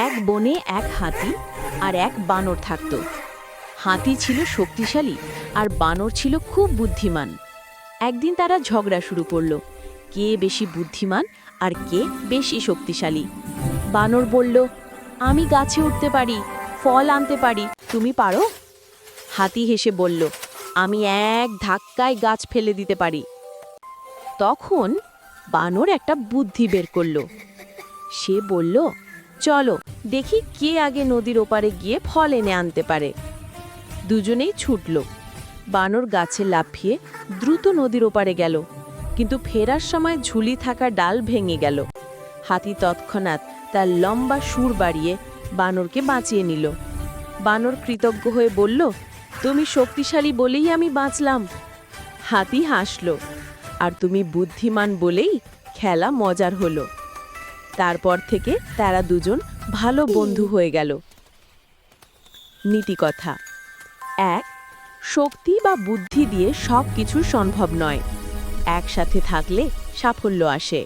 এক বনে এক হাতি আর এক বানর থাকত। হাতি ছিল শক্তিশালী আর বানর ছিল খুব বুদ্ধিমান। একদিন তারা ঝগড়া শুরু করলো, কে বেশি বুদ্ধিমান আর কে বেশি শক্তিশালী। বানর বলল, আমি গাছে উঠতে পারি, ফল আনতে পারি, তুমি পারো? হাতি হেসে বলল, আমি এক ধাক্কায় গাছ ফেলে দিতে পারি। তখন বানর একটা বুদ্ধি বের করলো। সে বলল, চলো দেখি কে আগে নদীর ওপারে গিয়ে ফল এনে আনতে পারে। দুজনেই ছুটল। বানর গাছে লাফিয়ে দ্রুত নদীর ওপারে গেল, কিন্তু ফেরার সময় ঝুলি থাকা ডাল ভেঙে গেল। হাতি তৎক্ষণাৎ তার লম্বা সুর বাড়িয়ে বানরকে বাঁচিয়ে নিল। বানর কৃতজ্ঞ হয়ে বলল, তুমি শক্তিশালী বলেই আমি বাঁচলাম। হাতি হাসল, আর তুমি বুদ্ধিমান বলেই খেলা মজার হলো। তারপর থেকে তারা দুজন ভালো বন্ধু হয়ে গেল। নীতিকথা: ১. শক্তি বা বুদ্ধি দিয়ে সব কিছু সম্ভব নয়, একসাথে থাকলে সাফল্য আসে।